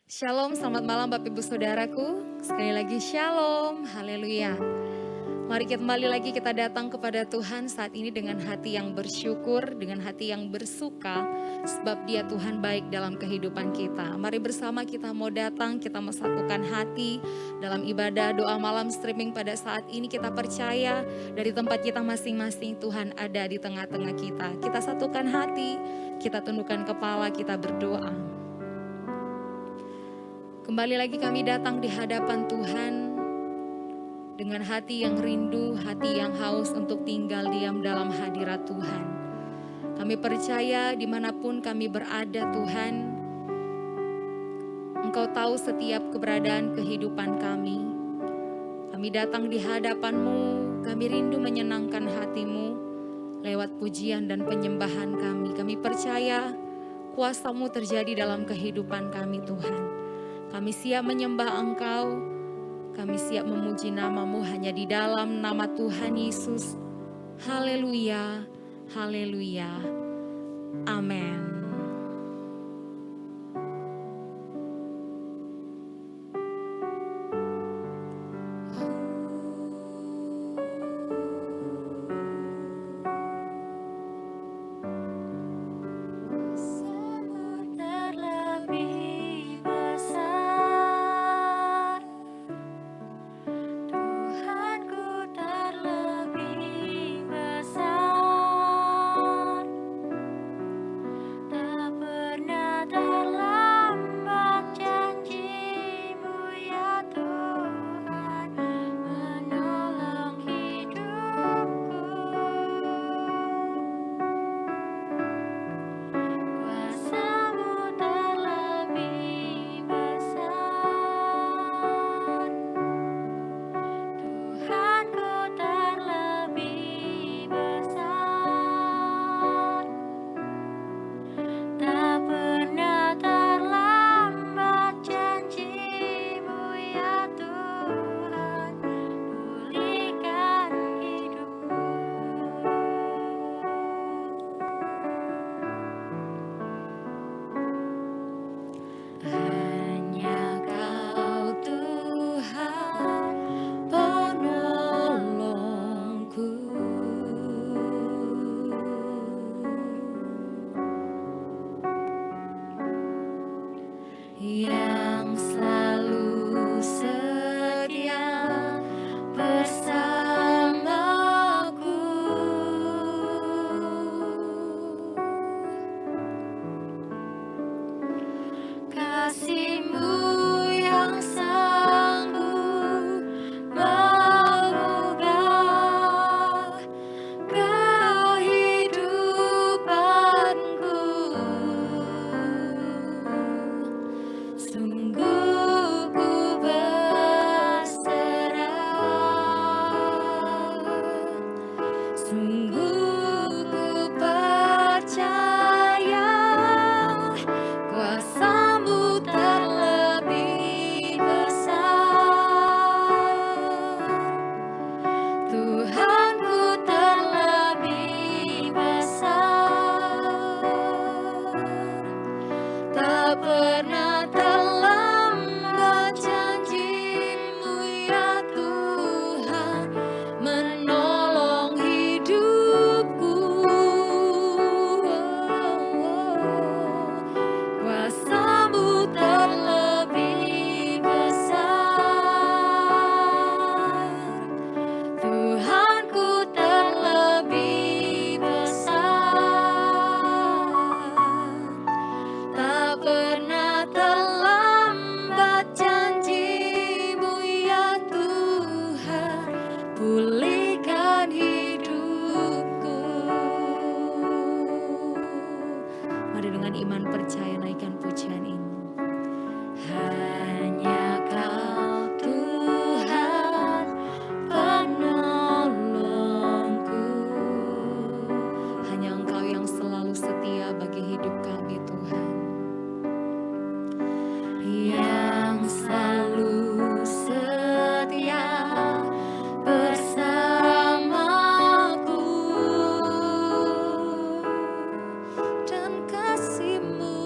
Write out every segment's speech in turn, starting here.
Shalom, selamat malam Bapak Ibu Saudaraku. Sekali lagi shalom, haleluya. Mari kembali lagi kita datang kepada Tuhan saat ini dengan hati yang bersyukur, dengan hati yang bersuka, sebab Dia Tuhan baik dalam kehidupan kita. Mari bersama kita mau datang, kita mau satukan hati dalam ibadah doa malam streaming pada saat ini. Kita percaya dari tempat kita masing-masing Tuhan ada di tengah-tengah kita. Kita satukan hati, kita tundukkan kepala, kita berdoa. Kembali lagi kami datang di hadapan Tuhan dengan hati yang rindu, hati yang haus untuk tinggal diam dalam hadirat Tuhan. Kami percaya dimanapun kami berada Tuhan, Engkau tahu setiap keberadaan kehidupan kami. Kami datang di hadapan-Mu, kami rindu menyenangkan hati-Mu lewat pujian dan penyembahan kami. Kami percaya kuasa-Mu terjadi dalam kehidupan kami Tuhan. Kami siap menyembah Engkau, kami siap memuji nama-Mu hanya di dalam nama Tuhan Yesus. Haleluya, haleluya, amin. Yang selalu setia bersamaku, kasih-Mu yang sanggup mengubah kehidupanku. Sungguh ku berserah, sungguh ku percaya kuasa-Mu terlebih besar, Tuhanku terlebih besar. Tak pernah terlambat janji-Mu ya Tuhan menolong hidupku. Kuasa-Mu terlebih besar, Tuhanku terlebih besar. Tak pernah terlambat janji-Mu ya Tuhan, pulihkan hidupku. Mari dengan iman percaya naikkan pujian ini. Hanya Kau Tuhan penolongku. Hanya Engkau yang selalu setia bagi hidup kami Tuhan. Yang selalu setia bersamaku, dan kasih-Mu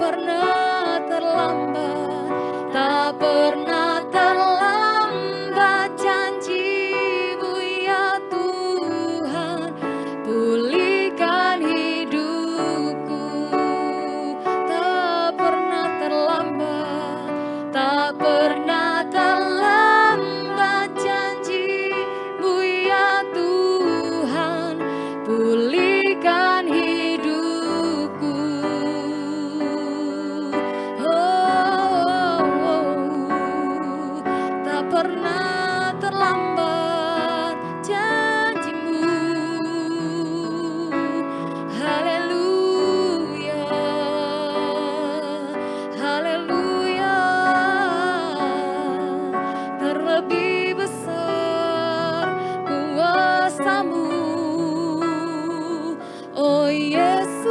pernah terlambat, tak pernah terlambat janji-Mu ya Tuhan, pulihkan hidupku. Tak pernah terlambat, tak pernah terlambat janji-Mu ya Tuhan, pulihkan hidupku. Tak pernah terlambat janji-Mu. Haleluya, haleluya. Terlebih besar kuasa-Mu, oh Yesus.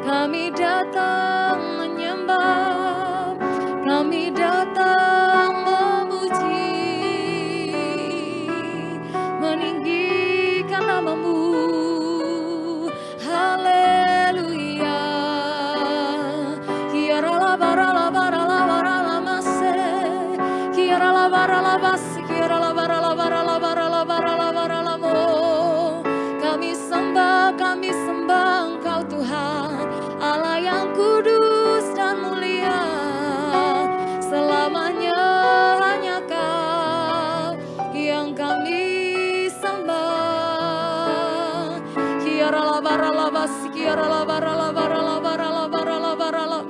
Kami datang menyembah, kami datang memuji, meninggikan nama-Mu. Haleluya. Kiarala barala barala barala mase, kiarala barala basi, kiarala barala barala barala barala barala mo. Kami sembah Engkau Tuhan, Allah yang kudus dan mulia. Selamanya hanya Kau yang kami sembah. Kiarala barala basi, kiarala barala barala barala barala barala.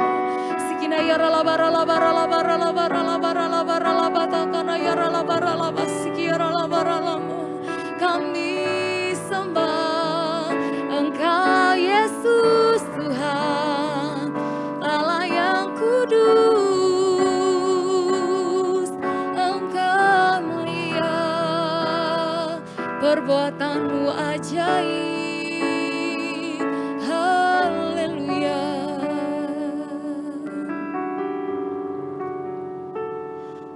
Sikina yarala barala barala barala barala barala barala batakana yarala barala basi, kiarala barala mo. Kami sembah Engkau Yesus Tuhan, Allah yang kudus. Engkau mulia, perbuatan-Mu ajaib. Haleluya.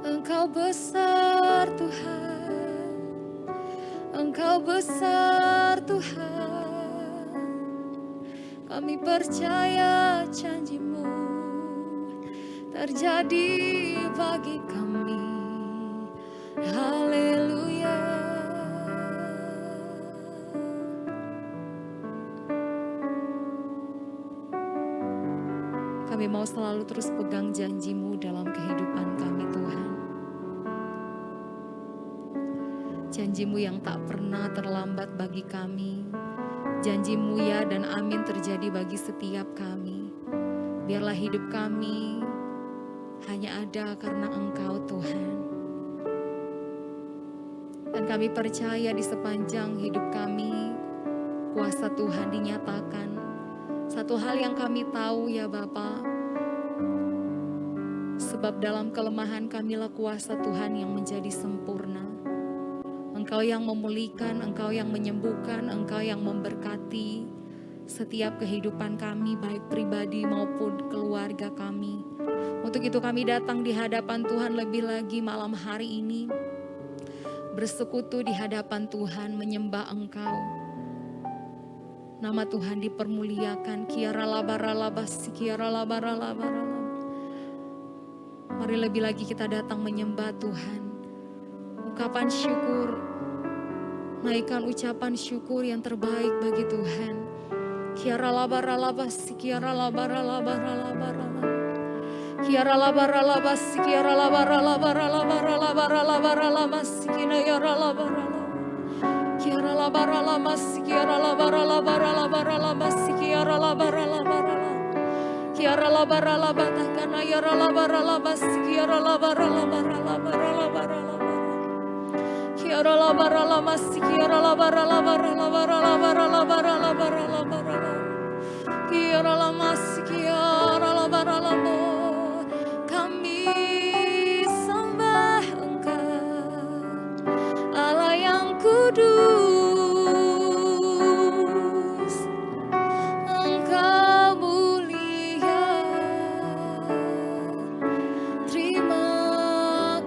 Engkau besar Tuhan, Engkau besar Tuhan. Kami percaya janji-Mu terjadi bagi kami. Haleluya. Kami mau selalu terus pegang janji-Mu dalam kehidupan kami Tuhan. Janji-Mu yang tak pernah terlambat bagi kami. Janji-Mu ya dan amin terjadi bagi setiap kami. Biarlah hidup kami hanya ada karena Engkau Tuhan. Dan kami percaya di sepanjang hidup kami, kuasa Tuhan dinyatakan. Satu hal yang kami tahu ya Bapa, sebab dalam kelemahan kamilah kuasa Tuhan yang menjadi sempurna. Engkau yang memulihkan, Engkau yang menyembuhkan, Engkau yang memberkati setiap kehidupan kami, baik pribadi maupun keluarga kami. Untuk itu kami datang di hadapan Tuhan lebih lagi malam hari ini, bersekutu di hadapan Tuhan, menyembah Engkau. Nama Tuhan dipermuliakan. Mari lebih lagi kita datang menyembah Tuhan. Ungkapan syukur, naikkan ucapan syukur yang terbaik bagi Tuhan. Kami sembah Engkau, Allah yang kudus. Engkau mulia. Terima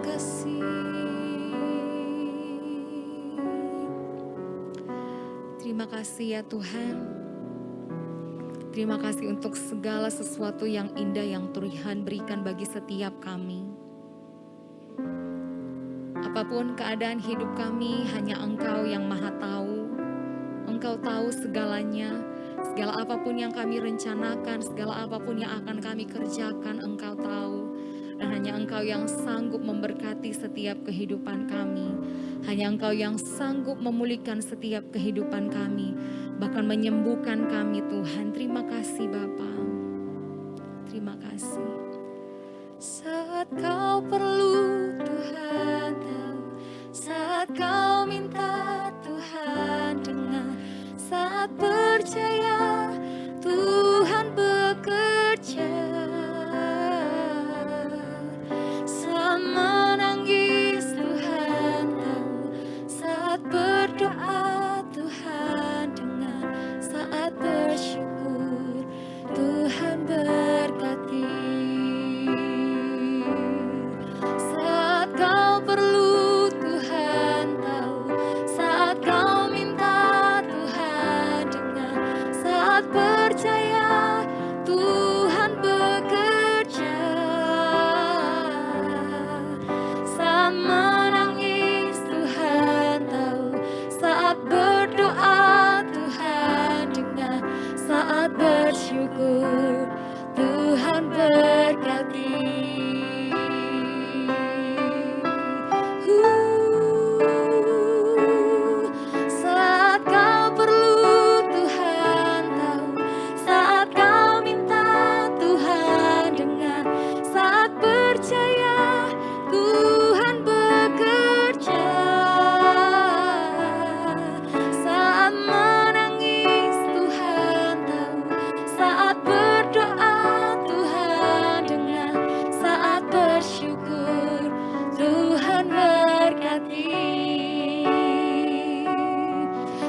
kasih. Terima kasih ya Tuhan. Terima kasih untuk segala sesuatu yang indah yang Tuhan berikan bagi setiap kami. Apapun keadaan hidup kami, hanya Engkau yang Maha Tahu. Engkau tahu segalanya, segala apapun yang kami rencanakan, segala apapun yang akan kami kerjakan, Engkau tahu. Dan hanya Engkau yang sanggup memberkati setiap kehidupan kami. Hanya Engkau yang sanggup memulihkan setiap kehidupan kami, bahkan menyembuhkan kami, Tuhan. Terima kasih Bapa. Terima kasih. Saat kau perlu, Tuhan tahu. Saat kau minta, Tuhan dengar. Saat percaya, Tuhan bekerja. Saat menangis, Tuhan tahu. Saat berdoa, Tuhan dengar. Saat bersyukur, Tuhan berkati. Saat kau perlu, Tuhan tahu. Saat kau minta, Tuhan dengar. Saat percaya, Tuhan bekerja. Saat menangis, Tuhan tahu. Saat berdoa, Tuhan dengar. Saat bersyukur, Tuhan berkati. Saat kau perlu, Tuhan tahu. Saat kau minta, Tuhan dengar. Saat percaya, Tuhan bekerja. Saat menangis, Tuhan tahu. Saat berdoa, Tuhan dengar. Saat bersyukur, Tuhan berkati.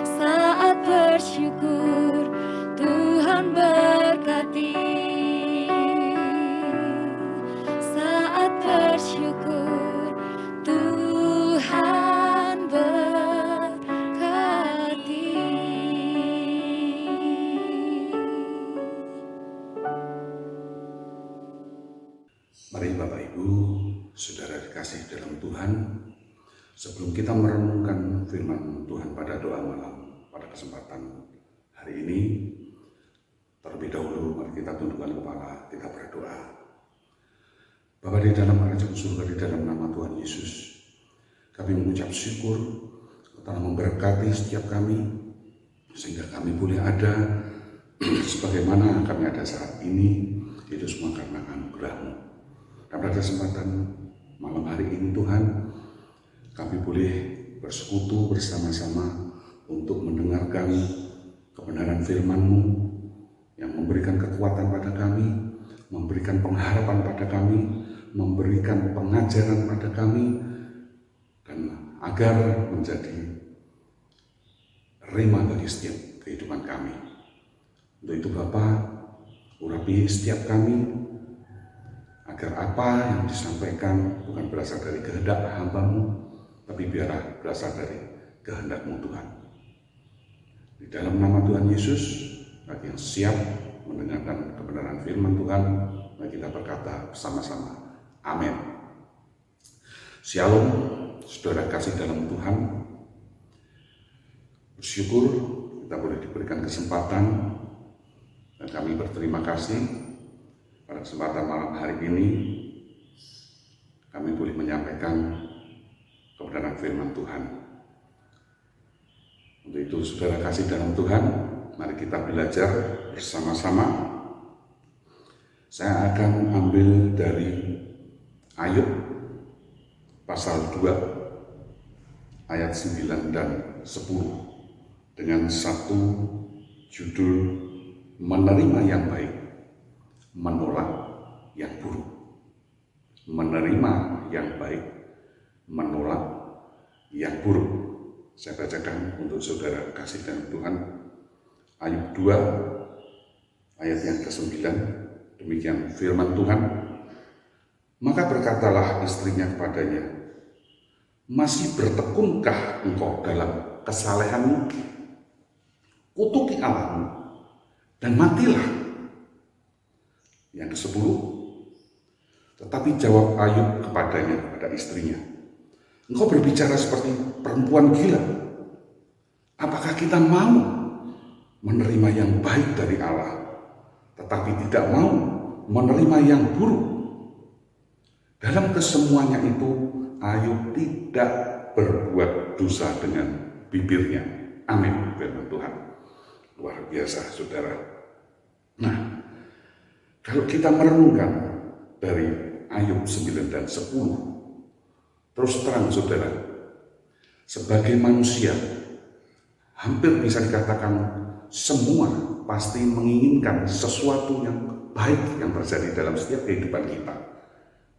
Saat bersyukur, Tuhan berkati. Saat bersyukur, Tuhan berkati. Mari Bapak Ibu, Saudara dikasih dalam Tuhan, sebelum kita merenungkan firman Tuhan pada doa malam pada kesempatan hari ini, terlebih dahulu mari kita tundukkan kepala, kita berdoa. Bapa di dalam kerajaan surga, di dalam nama Tuhan Yesus, kami mengucap syukur telah memberkati setiap kami, sehingga kami boleh ada sebagaimana kami ada saat ini. Itu semua karena anugerah-Mu. Dan pada kesempatan malam hari ini Tuhan, kami boleh bersekutu bersama-sama untuk mendengarkan kebenaran firman-Mu yang memberikan kekuatan pada kami, memberikan pengharapan pada kami, memberikan pengajaran pada kami, dan agar menjadi rema bagi setiap kehidupan kami. Untuk itu Bapa, urapi setiap kami, agar apa yang disampaikan bukan berasal dari kehendak hamba-Mu, tapi biarlah berasal dari kehendak-Mu Tuhan. Di dalam nama Tuhan Yesus, bagi yang siap mendengarkan kebenaran firman Tuhan, mari kita berkata bersama-sama, amin. Shalom, saudara kasih dalam Tuhan. Bersyukur kita boleh diberikan kesempatan, dan kami berterima kasih pada kesempatan malam hari ini kami boleh menyampaikan kebenaran firman Tuhan. Untuk itu saudara kasih dalam Tuhan, mari kita belajar bersama-sama. Saya akan ambil dari Ayub pasal 2 ayat 9 dan 10 dengan satu judul, menerima yang baik, menolak yang buruk. Menerima yang baik, menolak yang buruk. Saya bacakan untuk saudara kasih dan Tuhan, Ayub 2 ayat yang ke-9. Demikian firman Tuhan. Maka berkatalah istrinya kepadanya, masih bertekunkah engkau dalam kesalehanmu? Kutuki Allahmu dan matilah. Yang ke-10, tetapi jawab Ayub kepadanya, kepada istrinya, engkau berbicara seperti perempuan gila. Apakah kita mau menerima yang baik dari Allah, tetapi tidak mau menerima yang buruk? Dalam kesemuanya itu, Ayub tidak berbuat dosa dengan bibirnya. Amin, firman Tuhan. Luar biasa, saudara. Nah, kalau kita merenungkan dari Ayub 9 dan 10, terus terang saudara, sebagai manusia, hampir bisa dikatakan semua pasti menginginkan sesuatu yang baik yang terjadi dalam setiap kehidupan kita.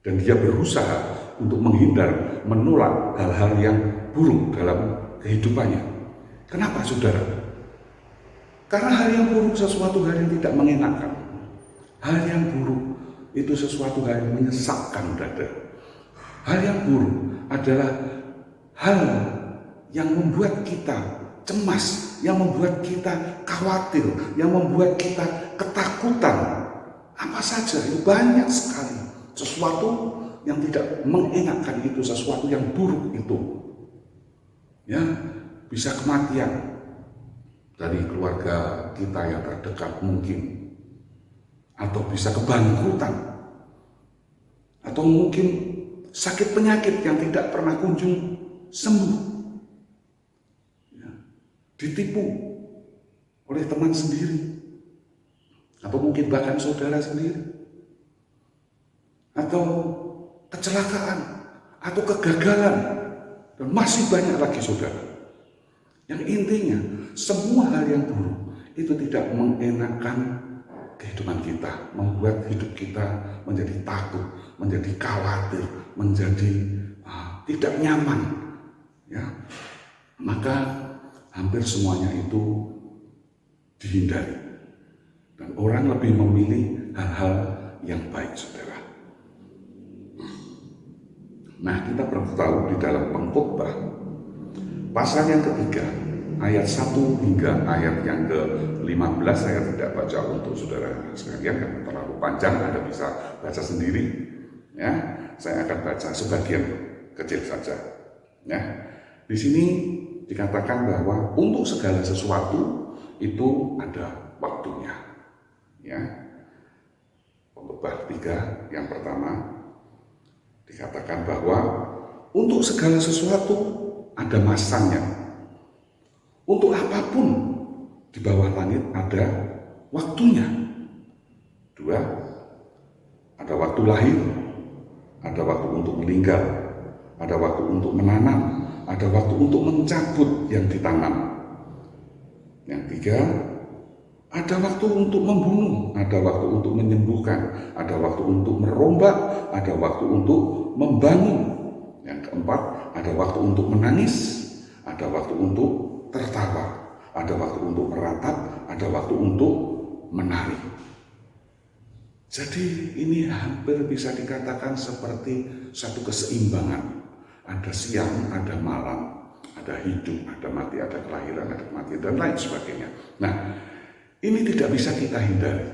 Dan dia berusaha untuk menghindar, menolak hal-hal yang buruk dalam kehidupannya. Kenapa saudara? Karena hal yang buruk sesuatu hal yang tidak mengenakan. Hal yang buruk itu sesuatu hal yang menyesakkan dada. Hal yang buruk adalah hal yang membuat kita cemas, yang membuat kita khawatir, yang membuat kita ketakutan. Apa saja, itu banyak sekali. Sesuatu yang tidak mengenakan itu, sesuatu yang buruk itu. Ya, bisa kematian dari keluarga kita yang terdekat mungkin, atau bisa kebangkrutan, atau mungkin sakit penyakit yang tidak pernah kunjung sembuh, ya, ditipu oleh teman sendiri, atau mungkin bahkan saudara sendiri, atau kecelakaan, atau kegagalan, dan masih banyak lagi saudara. Yang intinya, semua hal yang buruk itu tidak mengenakan kehidupan kita, membuat hidup kita menjadi takut, menjadi khawatir, menjadi tidak nyaman. Ya, maka hampir semuanya itu dihindari, dan orang lebih memilih hal-hal yang baik, saudara. Nah, kita perlu tahu di dalam Pengkhotbah pasal yang ketiga, ayat 1 hingga ayat yang ke-15, saya tidak baca untuk saudara sekalian karena terlalu panjang, Anda bisa baca sendiri. Ya, saya akan baca sebagian kecil saja. Ya, di sini dikatakan bahwa untuk segala sesuatu itu ada waktunya. Ya, Pengkhotbah 3 yang pertama dikatakan bahwa untuk segala sesuatu ada masanya. Untuk apapun di bawah langit ada waktunya. 2, ada waktu lahir, ada waktu untuk meninggal, ada waktu untuk menanam, ada waktu untuk mencabut yang ditanam. Yang 3, ada waktu untuk membunuh, ada waktu untuk menyembuhkan, ada waktu untuk merombak, ada waktu untuk membangun. Yang keempat, ada waktu untuk menangis, ada waktu untuk tertawa, ada waktu untuk meratap, ada waktu untuk menari. Jadi ini hampir bisa dikatakan seperti satu keseimbangan. Ada siang, ada malam, ada hidup, ada mati, ada kelahiran, ada kematian, dan lain sebagainya. Nah, ini tidak bisa kita hindari.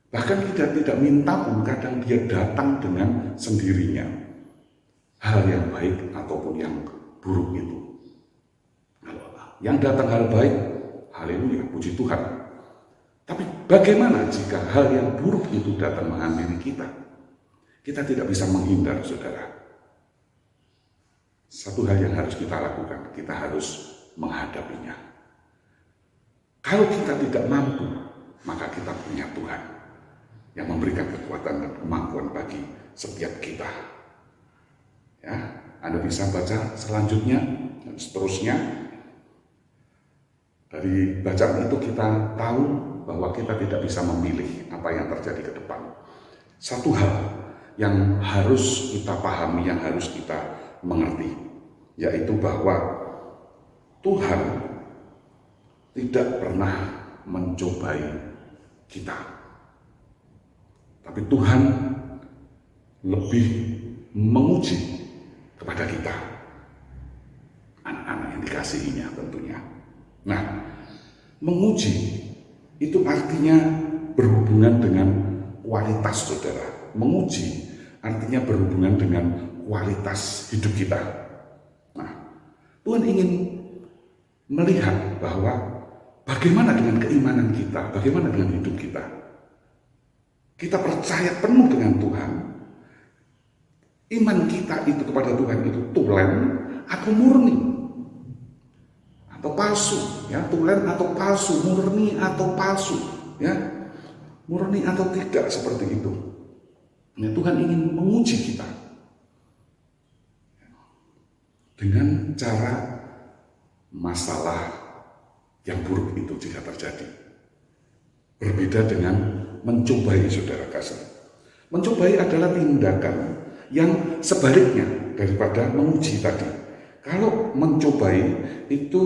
Bahkan kita tidak minta pun, kadang dia datang dengan sendirinya. Hal yang baik ataupun yang buruk itu. Yang datang hal baik, haleluya, puji Tuhan. Tapi bagaimana jika hal yang buruk itu datang menghampiri kita? Kita tidak bisa menghindar, saudara. Satu hal yang harus kita lakukan, kita harus menghadapinya. Kalau kita tidak mampu, maka kita punya Tuhan yang memberikan kekuatan dan kemampuan bagi setiap kita. Ya, Anda bisa baca selanjutnya dan seterusnya. Dari bacaan itu kita tahu bahwa kita tidak bisa memilih apa yang terjadi ke depan. Satu hal yang harus kita pahami, yang harus kita mengerti, yaitu bahwa Tuhan tidak pernah mencobai kita. Tapi Tuhan lebih menguji kepada kita, anak-anak yang dikasihinya tentunya. Nah, menguji itu artinya berhubungan dengan kualitas saudara. Menguji artinya berhubungan dengan kualitas hidup kita. Nah, Tuhan ingin melihat bahwa bagaimana dengan keimanan kita, bagaimana dengan hidup kita. Kita percaya penuh dengan Tuhan. Iman kita itu kepada Tuhan itu tulen atau murni? Atau palsu, ya, tulen atau palsu, murni atau palsu, ya. Murni atau tidak, seperti itu. Ya, Tuhan ingin menguji kita dengan cara masalah yang buruk itu jika terjadi. Berbeda dengan mencobai, saudara kasih. Mencobai adalah tindakan yang sebaliknya daripada menguji tadi. Kalau mencobai itu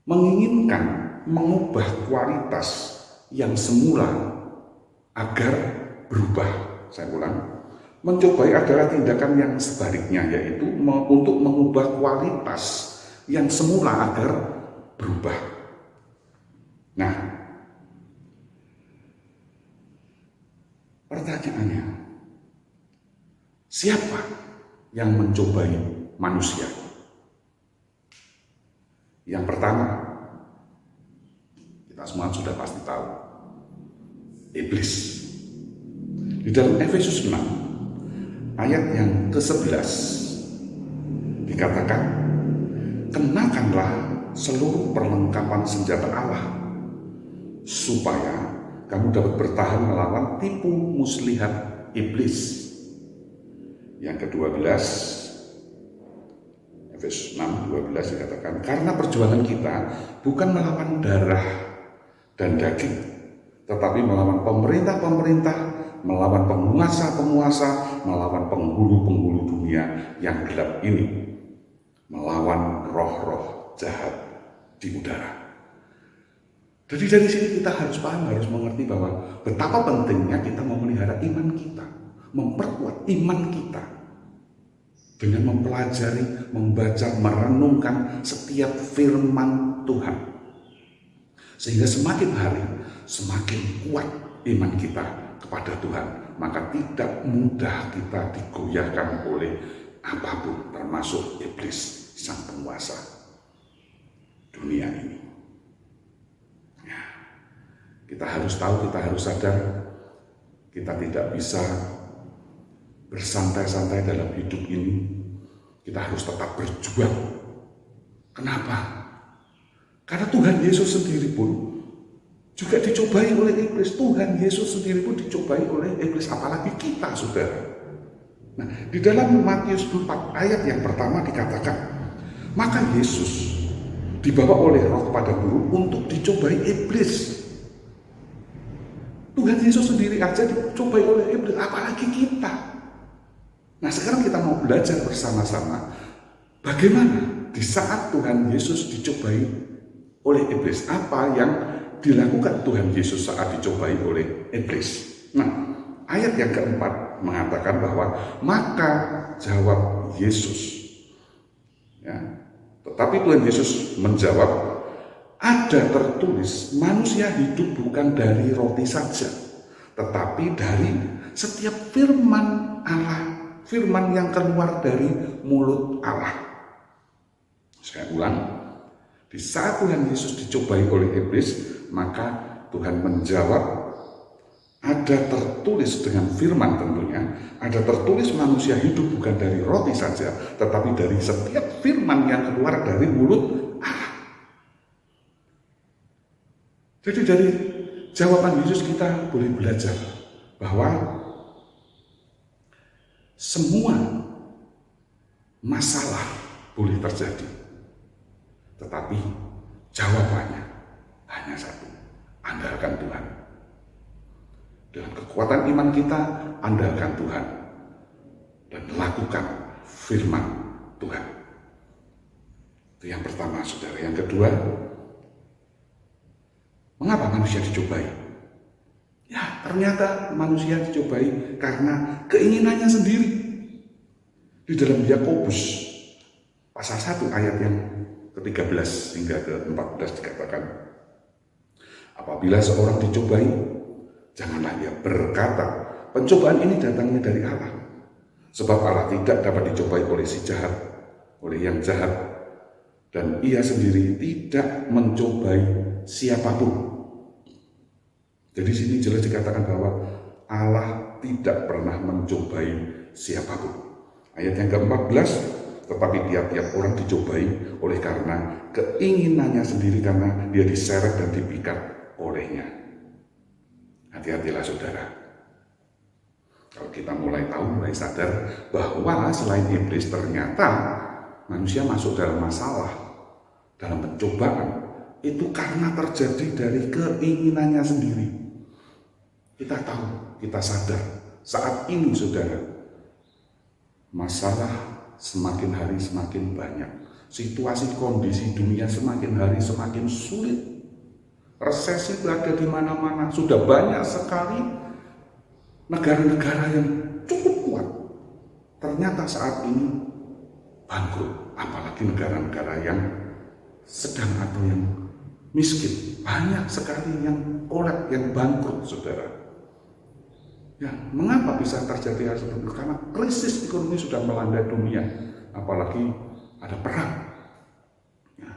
menginginkan mengubah kualitas yang semula agar berubah. Saya ulang, mencobai adalah tindakan yang sebaliknya, yaitu untuk mengubah kualitas yang semula agar berubah. Nah, pertanyaannya, siapa yang mencobai manusia? Yang pertama, kita semua sudah pasti tahu, iblis. Di dalam Efesus 6 ayat yang ke-11 dikatakan, kenakanlah seluruh perlengkapan senjata Allah supaya kamu dapat bertahan melawan tipu muslihat iblis. Yang ke-12, Efesus 6:12 dikatakan, karena perjuangan kita bukan melawan darah dan daging, tetapi melawan pemerintah-pemerintah, melawan penguasa-penguasa, melawan penghulu-penghulu dunia yang gelap ini, melawan roh-roh jahat di udara. Jadi dari sini kita harus paham, harus mengerti bahwa betapa pentingnya kita memelihara iman kita, memperkuat iman kita dengan mempelajari, membaca, merenungkan setiap firman Tuhan. Sehingga semakin hari, semakin kuat iman kita kepada Tuhan. Maka tidak mudah kita digoyahkan oleh apapun, termasuk iblis, sang penguasa dunia ini. Ya, kita harus tahu, kita harus sadar, kita tidak bisa bersantai-santai dalam hidup ini. Kita harus tetap berjuang. Kenapa? Karena Tuhan Yesus sendiri pun juga dicobai oleh iblis. Tuhan Yesus sendiri pun dicobai oleh iblis, apalagi kita, saudara. Nah, di dalam Matius 4 ayat yang pertama dikatakan, maka Yesus dibawa oleh roh kepada guru untuk dicobai iblis. Tuhan Yesus sendiri aja dicobai oleh iblis, apalagi kita. Nah, sekarang kita mau belajar bersama-sama bagaimana di saat Tuhan Yesus dicobai oleh iblis. Apa yang dilakukan Tuhan Yesus saat dicobai oleh iblis? Nah, ayat yang keempat mengatakan bahwa maka jawab Yesus. Ya, tetapi Tuhan Yesus menjawab, ada tertulis manusia hidup bukan dari roti saja, tetapi dari setiap firman Allah. Firman yang keluar dari mulut Allah. Saya ulang, di saat Tuhan Yesus dicobai oleh iblis, maka Tuhan menjawab, ada tertulis dengan firman tentunya, ada tertulis manusia hidup bukan dari roti saja, tetapi dari setiap firman yang keluar dari mulut Allah. Jadi dari jawaban Yesus kita boleh belajar bahwa semua masalah boleh terjadi, tetapi jawabannya hanya satu, andalkan Tuhan. Dengan kekuatan iman kita, andalkan Tuhan dan lakukan firman Tuhan. Itu yang pertama, saudara. Yang kedua, mengapa manusia dicobai? Ya, ternyata manusia dicobai karena keinginannya sendiri. Di dalam Yakobus pasal 1 ayat yang ke-13 hingga ke-14 dikatakan, apabila seorang dicobai, Janganlah ia berkata, pencobaan ini datangnya dari Allah. Sebab Allah tidak dapat dicobai oleh si jahat, oleh yang jahat. Dan ia sendiri tidak mencobai siapapun. Jadi sini jelas dikatakan bahwa Allah tidak pernah mencobai siapapun. Ayat yang ke-14, tetapi tiap-tiap orang dicobai oleh karena keinginannya sendiri, karena dia diseret dan dipikat olehnya. Hati-hatilah saudara. Kalau kita mulai tahu, mulai sadar bahwa selain iblis ternyata manusia masuk dalam masalah, dalam pencobaan, itu karena terjadi dari keinginannya sendiri. Kita tahu, kita sadar saat ini saudara, masalah semakin hari semakin banyak. Situasi kondisi dunia semakin hari semakin sulit. Resesi berada di mana-mana. Sudah banyak sekali negara-negara yang cukup kuat, ternyata saat ini bangkrut. Apalagi negara-negara yang sedang atau yang miskin. Banyak sekali yang kolap, yang bangkrut saudara. Ya, mengapa bisa terjadi hal seperti itu? Karena krisis ekonomi sudah melanda dunia, apalagi ada perang. Ya,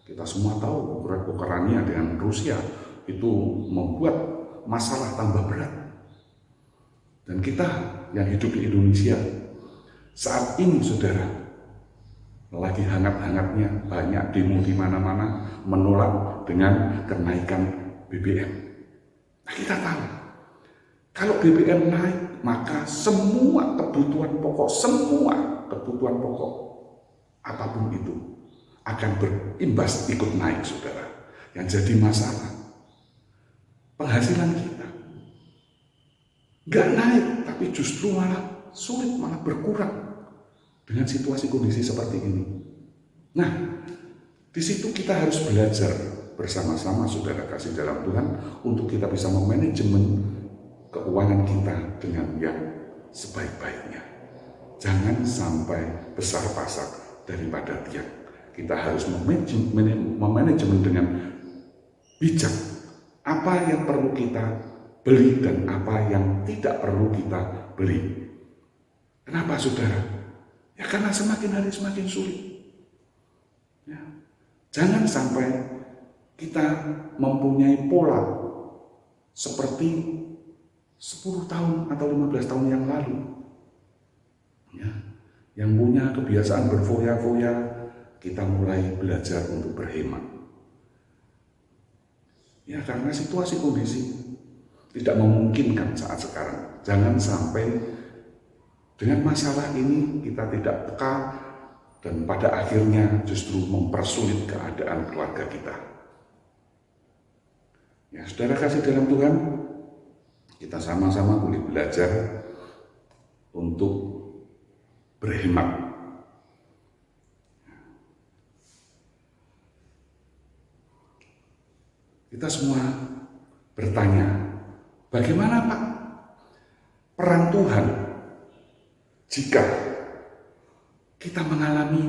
kita semua tahu Ukraina dengan Rusia itu membuat masalah tambah berat. Dan kita yang hidup di Indonesia saat ini saudara, lagi hangat-hangatnya banyak demo di mana-mana menolak dengan kenaikan BBM. Nah, kita tahu kalau BBM naik, maka semua kebutuhan pokok apapun itu akan berimbas ikut naik saudara. Yang jadi masalah, penghasilan kita nggak naik, tapi justru malah sulit, malah berkurang dengan situasi kondisi seperti ini. Nah, di situ kita harus belajar bersama-sama saudara kasih dalam Tuhan untuk kita bisa memanajemen keuangan kita dengan yang sebaik-baiknya. Jangan sampai besar pasak daripada tiang. Kita harus memanajemen dengan bijak apa yang perlu kita beli dan apa yang tidak perlu kita beli. Kenapa saudara? Ya karena semakin hari semakin sulit. Ya. Jangan sampai kita mempunyai pola seperti 10 tahun atau 15 tahun yang lalu, ya, yang punya kebiasaan berfoya-foya, kita mulai belajar untuk berhemat. Ya, karena situasi kondisi tidak memungkinkan saat sekarang. Jangan sampai dengan masalah ini kita tidak peka dan pada akhirnya justru mempersulit keadaan keluarga kita. Ya, saudara kasih dalam Tuhan, kita sama-sama boleh belajar untuk berhemat. Kita semua bertanya, bagaimana Pak peran Tuhan jika kita mengalami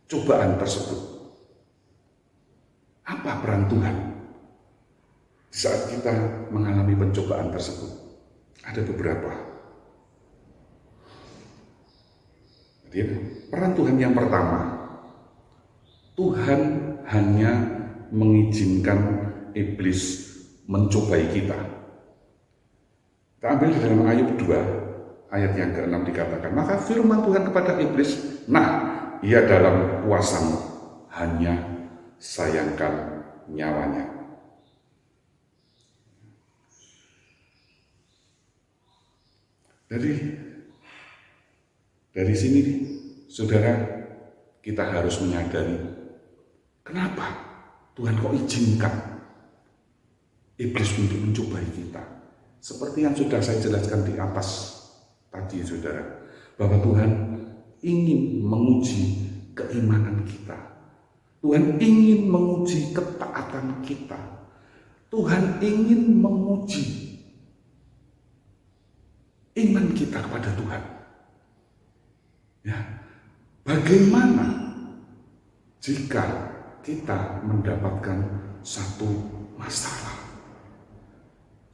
cobaan tersebut? Apa peran Tuhan di saat kita mengalami pencobaan tersebut? Ada beberapa. Jadi, peran Tuhan yang pertama, Tuhan hanya mengizinkan iblis mencobai kita. Kita ambil di dalam Ayub 2 ayat yang ke-6 dikatakan, maka firman Tuhan kepada iblis, nah ia dalam kuasamu, hanya sayangkan nyawanya. Dari sini, saudara, kita harus menyadari kenapa Tuhan kok izinkan iblis untuk mencobai kita. Seperti yang sudah saya jelaskan di atas tadi, saudara, bahwa Tuhan ingin menguji keimanan kita. Tuhan ingin menguji ketaatan kita. Tuhan ingin menguji iman kita kepada Tuhan. Ya, bagaimana jika kita mendapatkan satu masalah,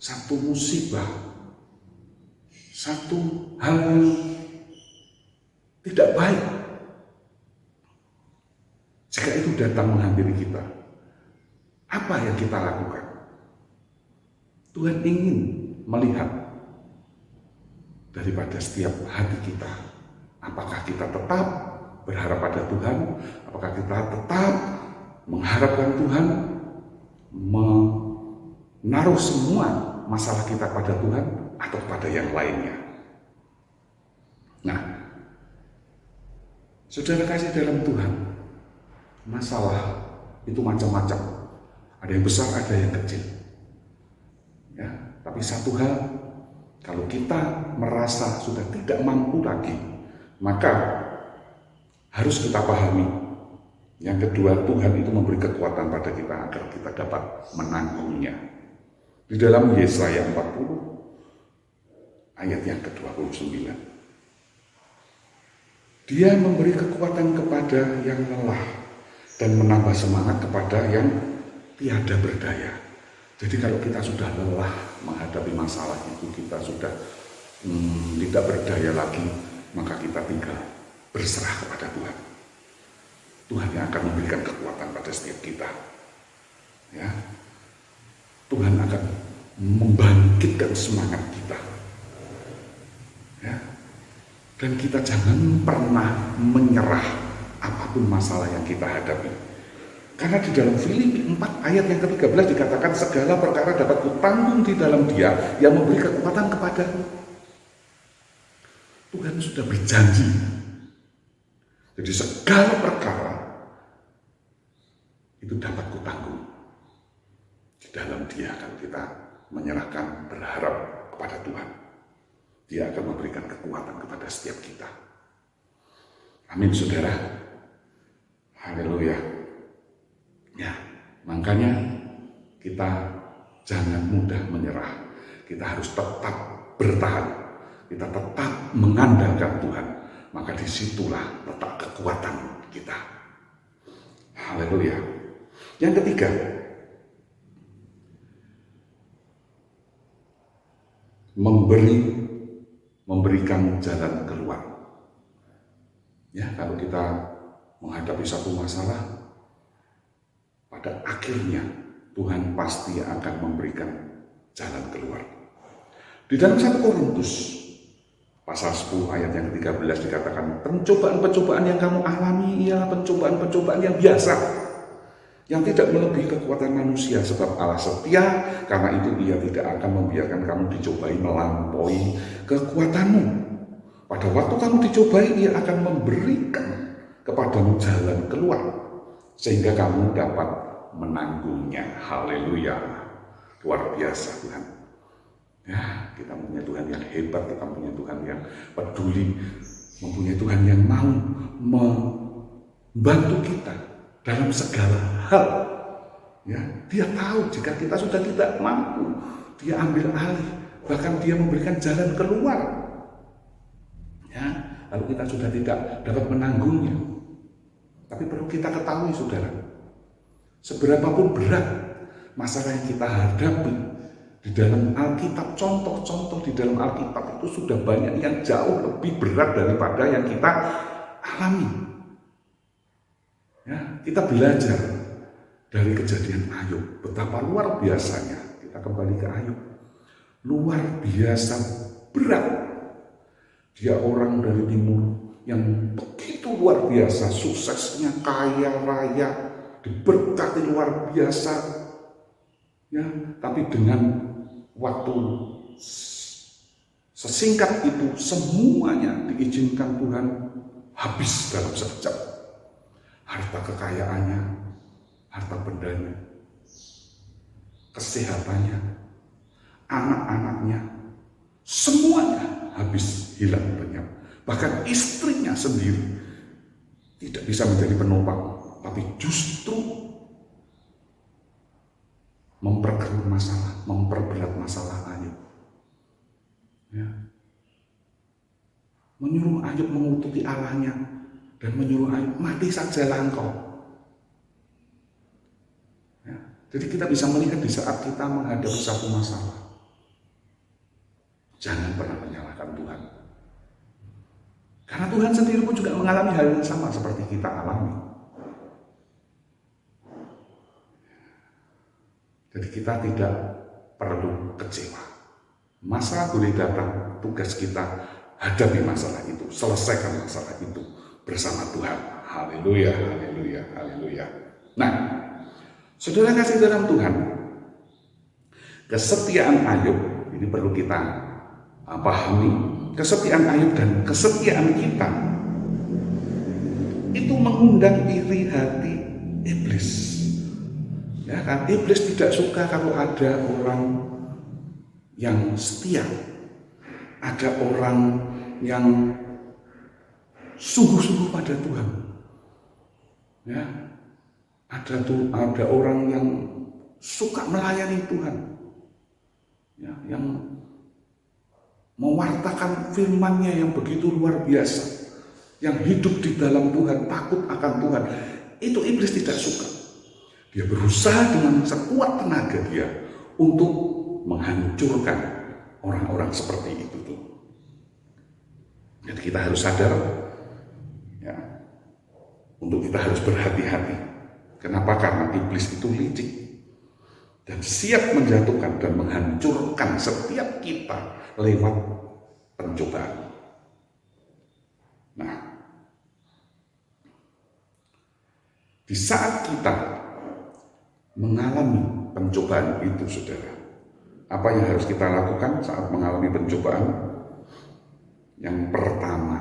satu musibah, satu hal yang tidak baik, jika itu datang menghampiri kita, apa yang kita lakukan? Tuhan ingin melihat daripada setiap hati kita, apakah kita tetap berharap pada Tuhan, apakah kita tetap mengharapkan Tuhan, menaruh semua masalah kita pada Tuhan atau pada yang lainnya. Nah, saudara kasih dalam Tuhan, masalah itu macam-macam. Ada yang besar, ada yang kecil. Ya, tapi satu hal, kalau kita merasa sudah tidak mampu lagi, maka harus kita pahami. Yang kedua, Tuhan itu memberi kekuatan pada kita agar kita dapat menanggungnya. Di dalam Yesaya 40 ayat yang ke-29. Dia memberi kekuatan kepada yang lelah dan menambah semangat kepada yang tiada berdaya. Jadi kalau kita sudah lelah menghadapi masalah itu, kita sudah tidak berdaya lagi, maka kita tinggal berserah kepada Tuhan. Tuhan yang akan memberikan kekuatan pada setiap kita. Ya, Tuhan akan membangkitkan semangat kita. Ya, dan kita jangan pernah menyerah apapun masalah yang kita hadapi. Karena di dalam Filipi 4 ayat yang ke-13 dikatakan segala perkara dapat kutanggung di dalam Dia yang memberi kekuatan kepadaku. Tuhan sudah berjanji. Jadi segala perkara itu dapat kutanggung di dalam Dia kalau kita menyerahkan, berharap kepada Tuhan. Dia akan memberikan kekuatan kepada setiap kita. Amin, saudara. Haleluya. Ya, makanya kita jangan mudah menyerah. Kita harus tetap bertahan. Kita tetap mengandalkan Tuhan. Maka disitulah letak kekuatan kita. Haleluya. Yang ketiga, memberikan jalan keluar. Ya, kalau kita menghadapi satu masalah, pada akhirnya Tuhan pasti akan memberikan jalan keluar. Di dalam 1 Korintus pasal 10 ayat yang ke-13 dikatakan, pencobaan-pencobaan yang kamu alami ialah pencobaan-pencobaan yang biasa, yang tidak melebihi kekuatan manusia, sebab Allah setia, karena itu Dia tidak akan membiarkan kamu dicobai melampaui kekuatanmu. Pada waktu kamu dicobai, Ia akan memberikan kepadamu jalan keluar, sehingga kamu dapat menanggungnya. Haleluya. Luar biasa Tuhan. Ya, kita punya Tuhan yang hebat, kita punya Tuhan yang peduli, mempunyai Tuhan yang mau membantu kita dalam segala hal. Ya, Dia tahu jika kita sudah tidak mampu, Dia ambil alih, bahkan Dia memberikan jalan keluar. Ya, lalu kita sudah tidak dapat menanggungnya. Tapi perlu kita ketahui, saudara, seberapapun berat masalah yang kita hadapi, di dalam Alkitab, contoh-contoh di dalam Alkitab itu sudah banyak yang jauh lebih berat daripada yang kita alami. Ya, kita belajar dari kejadian Ayub, betapa luar biasanya. Kita kembali ke Ayub, luar biasa berat. Dia orang dari timur yang begitu luar biasa, suksesnya, kaya raya, diberkati luar biasa. Ya, tapi dengan waktu sesingkat itu semuanya diizinkan Tuhan habis dalam sekejap. Harta kekayaannya, harta bendanya, kesehatannya, anak-anaknya, semuanya habis, hilang lenyap. Bahkan istrinya sendiri tidak bisa menjadi penopang, tapi justru memperkeruh masalah, memperberat masalah Ayub. Ya. Menyuruh Ayub mengutuki Allahnya dan menyuruh Ayub, mati sajalah engkau. Ya. Jadi kita bisa melihat di saat kita menghadapi satu masalah, Jangan pernah menyalahkan Tuhan. Karena Tuhan sendiri pun juga mengalami hal yang sama seperti kita alami. Jadi kita tidak perlu kecewa. Masalah boleh datang, tugas kita hadapi masalah itu, selesaikan masalah itu bersama Tuhan. Haleluya, haleluya, haleluya. Nah, saudara kasih dalam Tuhan, kesetiaan Ayub ini perlu kita pahami. Kesetiaan Ayub dan kesetiaan kita itu mengundang iri hati iblis. Ya kan, iblis tidak suka kalau ada orang yang setia, ada orang yang sungguh-sungguh pada Tuhan. Ya, ada orang yang suka melayani Tuhan, ya, yang mewartakan firman-Nya yang begitu luar biasa, yang hidup di dalam Tuhan, takut akan Tuhan. Itu iblis tidak suka. Dia berusaha dengan sekuat tenaga dia untuk menghancurkan orang-orang seperti itu tuh. Jadi kita harus sadar, ya, untuk kita harus berhati-hati. Kenapa? Karena iblis itu licik dan siap menjatuhkan dan menghancurkan setiap kita lewat pencobaan. Nah, di saat kita mengalami pencobaan itu, saudara, apa yang harus kita lakukan saat mengalami pencobaan? Yang pertama,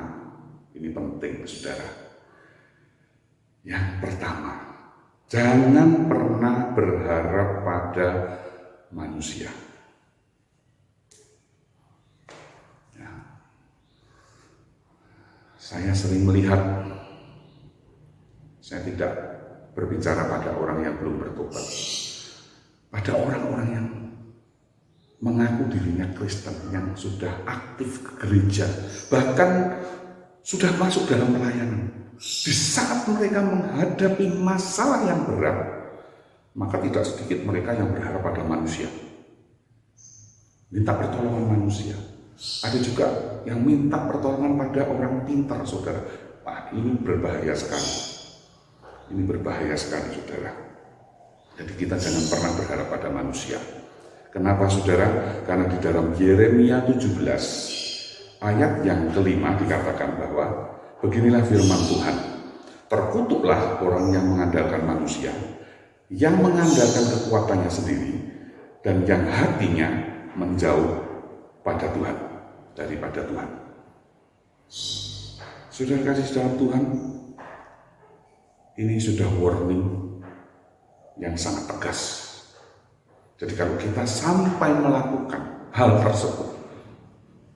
ini penting, saudara. Yang pertama, jangan pernah berharap pada manusia. Ya. Saya sering melihat, saya tidak berbicara pada orang yang belum bertobat, pada orang-orang yang mengaku dirinya Kristen, yang sudah aktif ke gereja, bahkan sudah masuk dalam pelayanan. Di saat mereka menghadapi masalah yang berat, maka tidak sedikit mereka yang berharap pada manusia, minta pertolongan manusia. Ada juga yang minta pertolongan pada orang pintar, saudara. Wah, ini berbahaya sekali. Ini berbahaya sekali, saudara. Jadi kita jangan pernah berharap pada manusia. Kenapa, saudara? Karena di dalam Yeremia 17 ayat yang kelima dikatakan bahwa beginilah firman Tuhan, terkutuklah orang yang mengandalkan manusia, yang mengandalkan kekuatannya sendiri, dan yang hatinya menjauh pada Tuhan, daripada Tuhan. Saudara kasih dalam Tuhan, ini sudah warning yang sangat tegas. Jadi kalau kita sampai melakukan hal tersebut,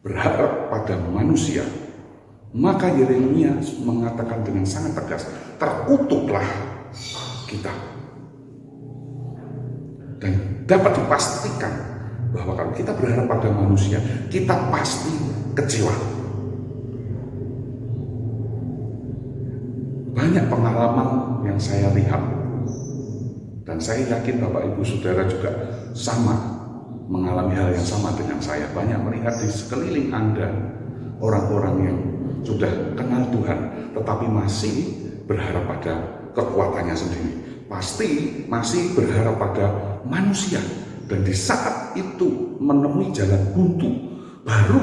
berharap pada manusia, maka Yeremia mengatakan dengan sangat tegas, terkutuklah kita. Dan dapat dipastikan bahwa kalau kita berharap pada manusia, kita pasti kecewa. Banyak pengalaman yang saya lihat, dan saya yakin Bapak Ibu Saudara juga sama, mengalami hal yang sama dengan saya. Banyak melihat di sekeliling Anda orang-orang yang sudah kenal Tuhan, tetapi masih berharap pada kekuatannya sendiri, pasti masih berharap pada manusia. Dan di saat itu menemui jalan buntu, baru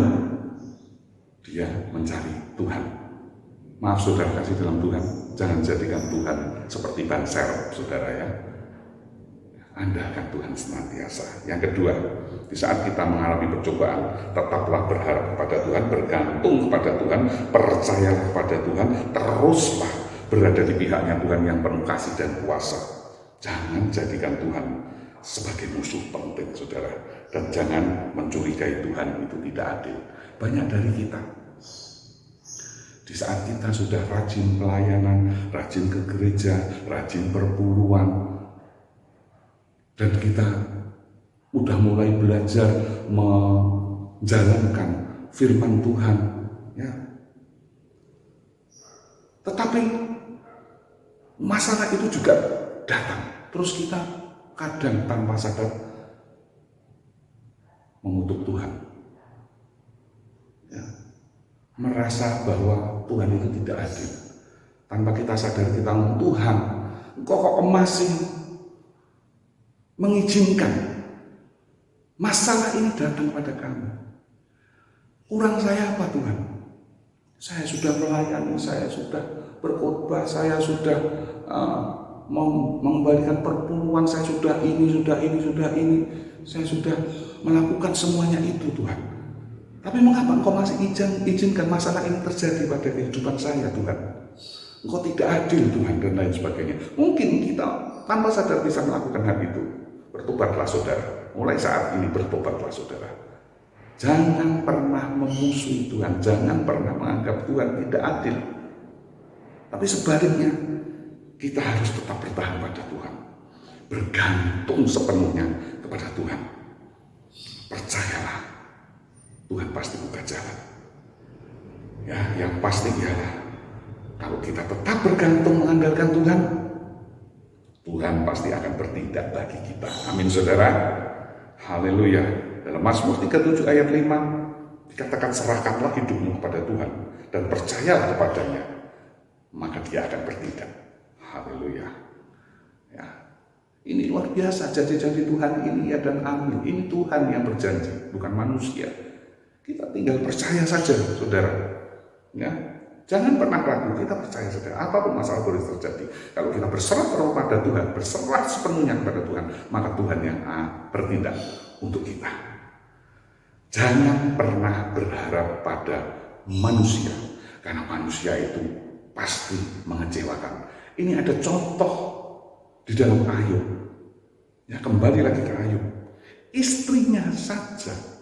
dia mencari Tuhan. Maaf, saudara kasih dalam Tuhan, jangan jadikan Tuhan seperti ban serep, saudara, ya. Andalkan Tuhan senantiasa. Yang kedua, di saat kita mengalami percobaan, tetaplah berharap kepada Tuhan, bergantung kepada Tuhan, percayalah kepada Tuhan, teruslah berada di pihaknya Tuhan yang penuh kasih dan kuasa. Jangan jadikan Tuhan sebagai musuh, penting, saudara. Dan jangan mencurigai Tuhan, itu tidak adil. Banyak dari kita, di saat kita sudah rajin pelayanan, rajin ke gereja, rajin perburuan, dan kita udah mulai belajar menjalankan firman Tuhan, ya. Tetapi masalah itu juga datang, terus kita kadang tanpa sadar mengutuk Tuhan. merasa bahwa Tuhan itu tidak adil. Tanpa kita sadar, kita ngomong, Tuhan, Engkau kok masih mengizinkan masalah ini datang pada kami. Kurang saya apa Tuhan? Saya sudah melayani, saya sudah berkhotbah, saya sudah mengembalikan perpuluhan, saya sudah ini, saya sudah melakukan semuanya itu Tuhan. Tapi mengapa Engkau masih izinkan masalah ini terjadi pada kehidupan saya Tuhan? Engkau tidak adil Tuhan, dan lain sebagainya. Mungkin kita tanpa sadar bisa melakukan hal itu. Bertobatlah saudara, mulai saat ini bertobatlah saudara. Jangan pernah memusuhi Tuhan, jangan pernah menganggap Tuhan tidak adil. Tapi sebaliknya, kita harus tetap bertahan pada Tuhan, bergantung sepenuhnya kepada Tuhan. Percayalah, Tuhan pasti buka jalan. Ya, yang pasti ialah kalau kita tetap bergantung mengandalkan Tuhan, Tuhan pasti akan bertindak bagi kita. Amin saudara. Haleluya. Dalam Mazmur 37 ayat 5 dikatakan, serahkanlah hidupmu kepada Tuhan dan percayalah kepadanya, maka Dia akan bertindak. Haleluya. Ya. Ini luar biasa, janji-janji Tuhan ini ya dan amin. Ini Tuhan yang berjanji, bukan manusia. Kita tinggal percaya saja saudara. Ya. Jangan pernah ragu, kita percaya saudara, apapun masalah boleh terjadi. Kalau kita berserah penuh pada Tuhan, berserah sepenuhnya kepada Tuhan, maka Tuhan yang bertindak untuk kita. Jangan pernah berharap pada manusia, karena manusia itu pasti mengecewakan. Ini ada contoh di dalam Ayub. Ya, kembali lagi ke Ayub. Istrinya saja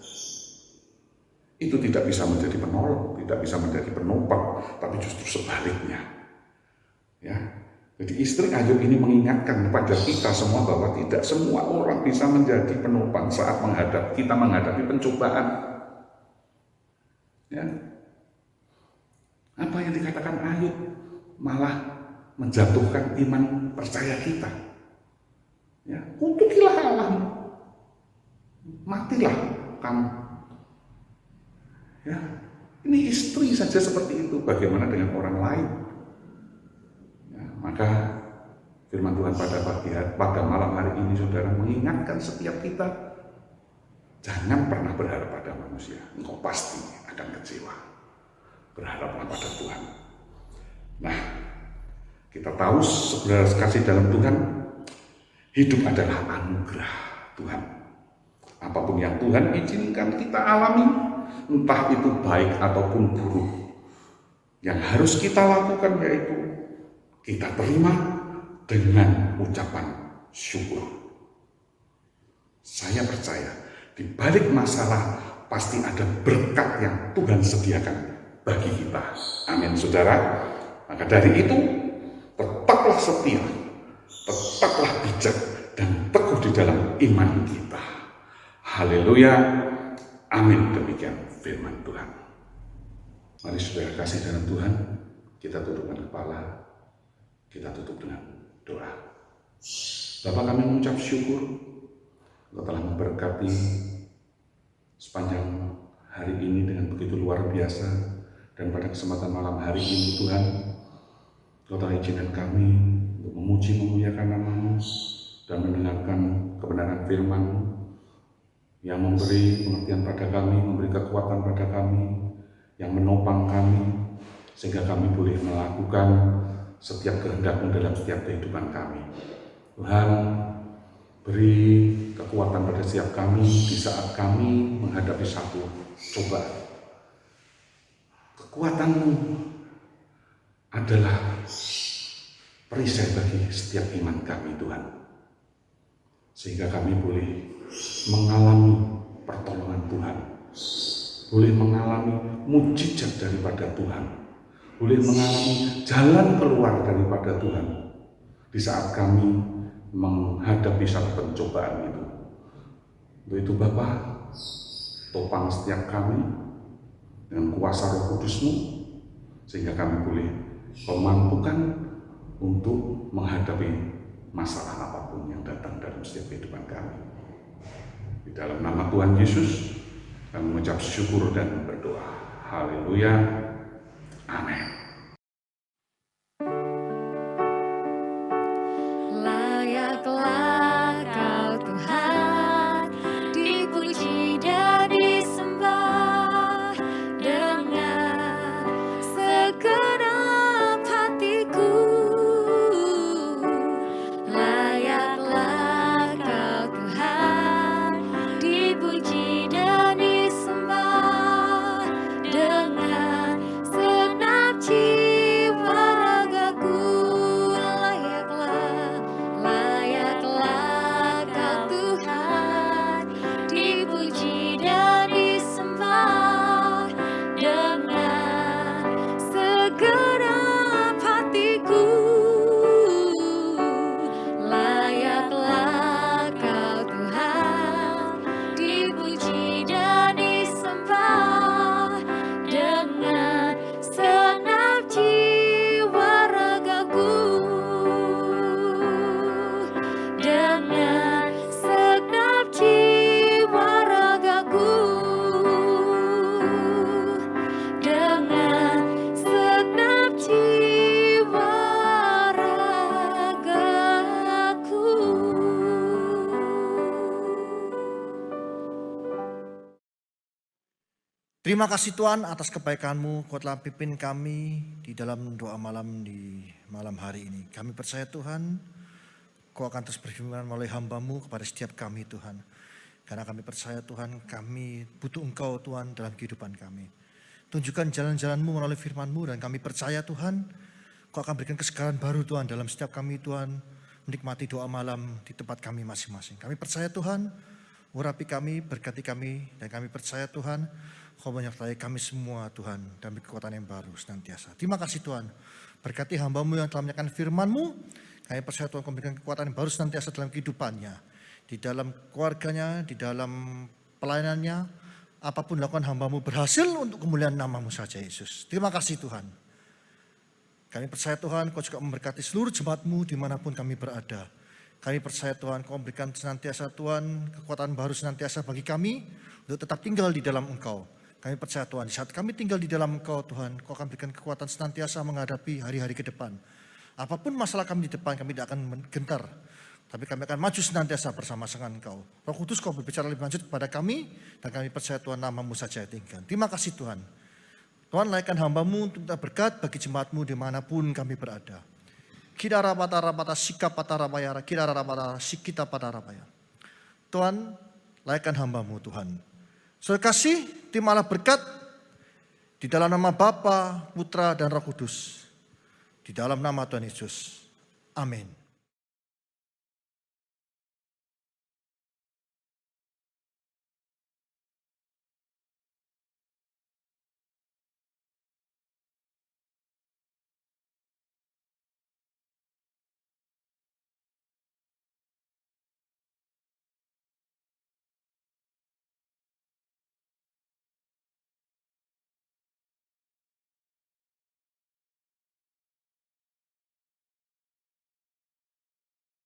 itu tidak bisa menjadi penolong, tidak bisa menjadi penopang, tapi justru sebaliknya. Ya, jadi istri Ayub ini mengingatkan kepada kita semua bahwa tidak semua orang bisa menjadi penopang saat kita menghadapi pencobaan. Ya, apa yang dikatakan Ayub malah menjatuhkan iman percaya kita. Ya, kutukilah Allahmu, matilah kamu. Ya, ini istri saja seperti itu, bagaimana dengan orang lain? Ya, maka firman Tuhan pada malam hari ini saudara mengingatkan setiap kita, jangan pernah berharap pada manusia, engkau pasti akan kecewa. Berharaplah pada Tuhan. Nah, kita tahu saudara kasih dalam Tuhan, hidup adalah anugerah Tuhan. Apapun yang Tuhan izinkan kita alami, entah itu baik ataupun buruk, yang harus kita lakukan yaitu kita terima dengan ucapan syukur. Saya percaya di balik masalah pasti ada berkat yang Tuhan sediakan bagi kita. Amin saudara. Maka dari itu tetaplah setia, tetaplah bijak dan teguh di dalam iman kita. Haleluya. Amin. Demikian firman Tuhan. Mari saudara kasih dalam Tuhan, kita tundukkan kepala, kita tutup dengan doa. Bapa, kami mengucap syukur Engkau telah memberkati sepanjang hari ini dengan begitu luar biasa, dan pada kesempatan malam hari ini Tuhan, Engkau telah izinkan kami untuk memuji memuliakan nama-Mu dan mendengarkan kebenaran firman-Mu yang memberi pengertian pada kami, memberi kekuatan pada kami, yang menopang kami, sehingga kami boleh melakukan setiap kehendak-Mu dalam setiap kehidupan kami. Tuhan, beri kekuatan pada setiap kami di saat kami menghadapi satu cobaan. Kekuatan-Mu adalah perisai bagi setiap iman kami Tuhan, sehingga kami boleh mengalami pertolongan Tuhan, boleh mengalami mujizat daripada Tuhan, boleh mengalami jalan keluar daripada Tuhan di saat kami menghadapi satu pencobaan itu. Untuk itu Bapa, topang setiap kami dengan kuasa Roh Kudus-Mu, sehingga kami boleh memampukan untuk menghadapi masalah apapun yang datang dalam setiap kehidupan kami. Di dalam nama Tuhan Yesus, kami mengucap syukur dan berdoa. Haleluya. Amin. Layaklah Kau Tuhan, dipuji dan disembah dengan segenap hatiku. Layaklah Kau Tuhan, dipuji dan disembah dengan segenap jiwa ragaku. Layaklah Kau Tuhan, dipuji dan disembah dengan segenap hatiku. Layaklah Kau Tuhan, dipuji dan disembah dengan segenap jiwa ragaku. Dengan segenap jiwa ragaku. Dengan segenap jiwa ragaku. Terima kasih Tuhan atas kebaikan-Mu, Kau telah pimpin kami di dalam doa malam di malam hari ini. Kami percaya Tuhan, Kau akan terus berfirman melalui hamba-Mu kepada setiap kami Tuhan. Karena kami percaya Tuhan, kami butuh Engkau Tuhan dalam kehidupan kami. Tunjukkan jalan-jalan-Mu melalui firman-Mu dan kami percaya Tuhan, Kau akan berikan kesegaran baru Tuhan dalam setiap kami Tuhan, menikmati doa malam di tempat kami masing-masing. Kami percaya Tuhan, urapi kami, berkati kami, dan kami percaya Tuhan, Kau menyertai kami semua Tuhan, dan beri kekuatan yang baru senantiasa. Terima kasih Tuhan, berkati hamba-Mu yang telah menyampaikan firman-Mu. Kami percaya Tuhan, Kau memberikan kekuatan yang baru senantiasa dalam kehidupannya, di dalam keluarganya, di dalam pelayanannya, apapun dilakukan hamba-Mu berhasil untuk kemuliaan nama-Mu saja Yesus. Terima kasih Tuhan. Kami percaya Tuhan, Kau juga memberkati seluruh jemaat-Mu dimanapun kami berada. Kami percaya Tuhan, Kau memberikan senantiasa Tuhan, kekuatan baru senantiasa bagi kami, untuk tetap tinggal di dalam Engkau. Kami percaya Tuhan, di saat kami tinggal di dalam Engkau Tuhan, Kau akan berikan kekuatan senantiasa menghadapi hari-hari ke depan. Apapun masalah kami di depan, kami tidak akan gentar. Tapi kami akan maju senantiasa bersama dengan Engkau. Roh Kudus, Kau berbicara lebih lanjut kepada kami, dan kami percaya Tuhan, nama-Mu saja tinggal. Terima kasih Tuhan. Tuhan, layakkan hamba-Mu untuk minta berkat bagi jemaat-Mu dimanapun kami berada. Kidara patara sikap patara bayara, kidara patara sikita patara bayara. Tuhan, layakkan hamba-Mu Tuhan. Saudara kasih, terimalah berkat di dalam nama Bapa, Putra, dan Roh Kudus. Di dalam nama Tuhan Yesus. Amin.